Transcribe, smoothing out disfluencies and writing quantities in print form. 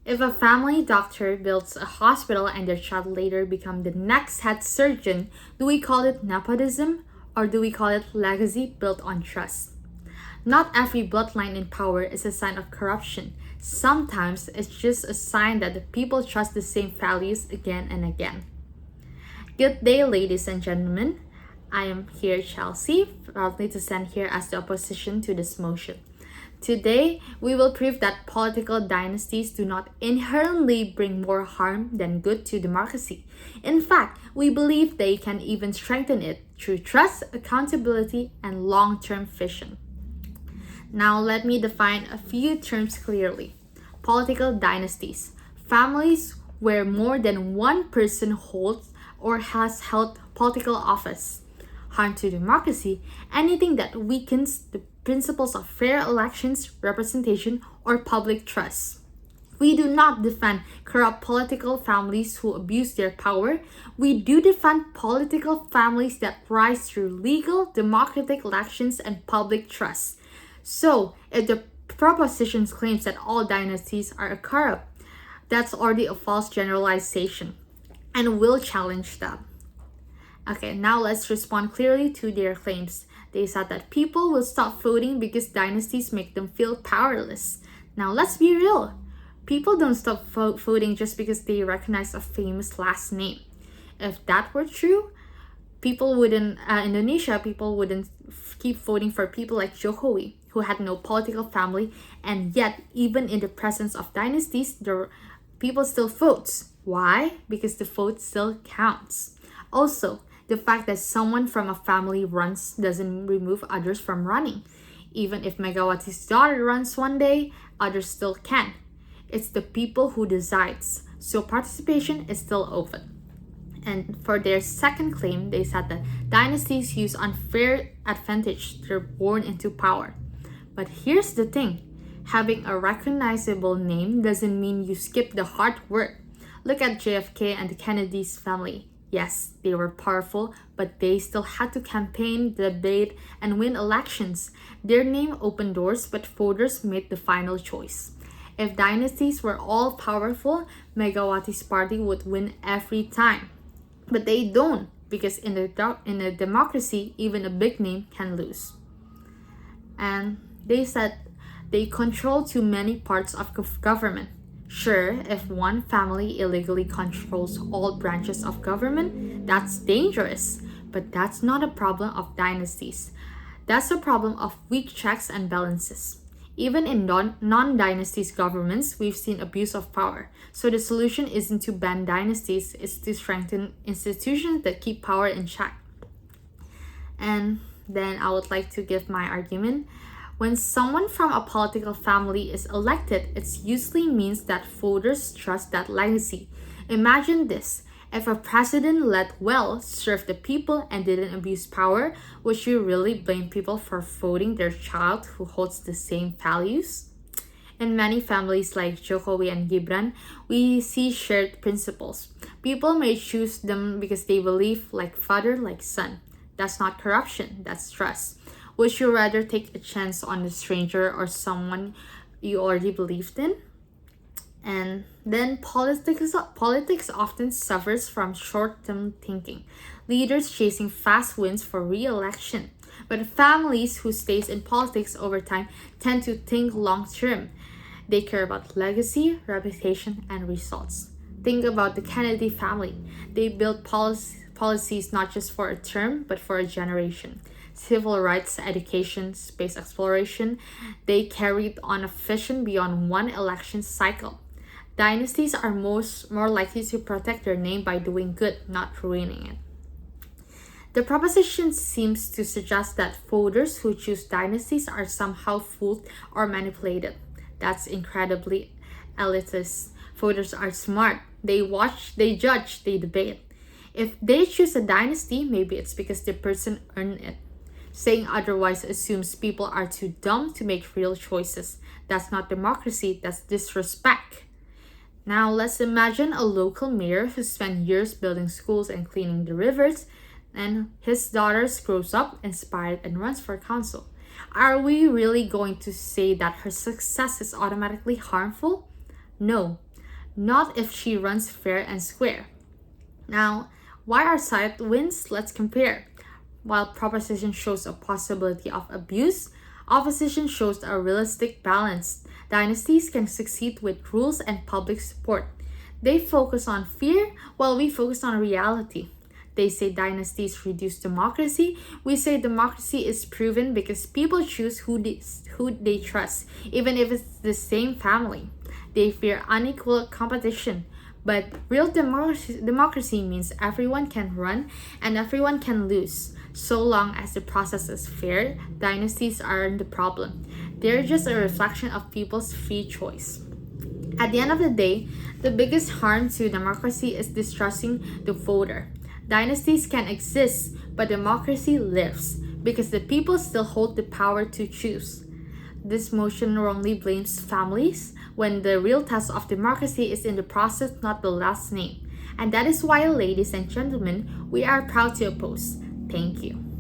If a family doctor builds a hospital and their child later become the next head surgeon, do we call it nepotism or do we call it legacy built on trust? Not every bloodline in power is a sign of corruption. Sometimes it's just a sign that the people trust the same values again and again. Good day, ladies and gentlemen. I am here, Chelsea, proudly to stand here as the opposition to this motion. Today, we will prove that political dynasties do not inherently bring more harm than good to democracy. In fact, we believe they can even strengthen it through trust, accountability, and long-term vision. Now, let me define a few terms clearly. Political dynasties, families where more than one person holds or has held political office. Harm to democracy, anything that weakens the principles of fair elections, representation, or public trust. We do not defend corrupt political families who abuse their power. We do defend political families that rise through legal, democratic elections and public trust. So, if the proposition claims that all dynasties are corrupt, that's already a false generalization, and we'll challenge that. Okay, now let's respond clearly to their claims. They said that people will stop voting because dynasties make them feel powerless. Now let's be real. People don't stop voting just because they recognize a famous last name. If that were true, people wouldn't keep voting for people like Jokowi, who had no political family, and yet even in the presence of dynasties, the people still vote. Why? Because the vote still counts. Also, the fact that someone from a family runs doesn't remove others from running. Even if Megawati's daughter runs one day, others still can. It's the people who decides, so participation is still open. And for their second claim, they said that dynasties use unfair advantage they're born into power. But here's the thing, having a recognizable name doesn't mean you skip the hard work. Look at JFK and the Kennedy's family. Yes, they were powerful, but they still had to campaign, debate, and win elections. Their name opened doors, but voters made the final choice. If dynasties were all powerful, Megawati's party would win every time. But they don't, because in a democracy, even a big name can lose. And they said they control too many parts of government. Sure, if one family illegally controls all branches of government, that's dangerous. But that's not a problem of dynasties. That's a problem of weak checks and balances. Even in non-dynasties governments, we've seen abuse of power. So the solution isn't to ban dynasties, it's to strengthen institutions that keep power in check. And then I would like to give my argument. When someone from a political family is elected, it usually means that voters trust that legacy. Imagine this. If a president led well, served the people, and didn't abuse power, would you really blame people for voting their child who holds the same values? In many families like Jokowi and Gibran, we see shared principles. People may choose them because they believe like father, like son. That's not corruption, that's trust. Would you rather take a chance on a stranger or someone you already believed in? And then politics often suffers from short-term thinking. Leaders chasing fast wins for re-election. But families who stays in politics over time tend to think long-term. They care about legacy, reputation, and results. Think about the Kennedy family. They built policies not just for a term, but for a generation. Civil rights, education, space exploration, they carried on a vision beyond one election cycle. Dynasties are more likely to protect their name by doing good, not ruining it. The proposition seems to suggest that voters who choose dynasties are somehow fooled or manipulated. That's incredibly elitist. Voters are smart. They watch, they judge, they debate. If they choose a dynasty, maybe it's because the person earned it. Saying otherwise assumes people are too dumb to make real choices. That's not democracy, that's disrespect. Now let's imagine a local mayor who spent years building schools and cleaning the rivers, and his daughter grows up, inspired, and runs for council. Are we really going to say that her success is automatically harmful? No. not if she runs fair and square. Now, why our side wins? Let's compare. While proposition shows a possibility of abuse, opposition shows a realistic balance. Dynasties can succeed with rules and public support. They focus on fear while we focus on reality. They say dynasties reduce democracy. We say democracy is proven because people choose who they trust, even if it's the same family. They fear unequal competition. But real democracy means everyone can run and everyone can lose. So long as the process is fair, dynasties aren't the problem. They're just a reflection of people's free choice. At the end of the day, the biggest harm to democracy is distrusting the voter. Dynasties can exist, but democracy lives because the people still hold the power to choose. This motion wrongly blames families when the real test of democracy is in the process, not the last name. And that is why, ladies and gentlemen, we are proud to oppose. Thank you.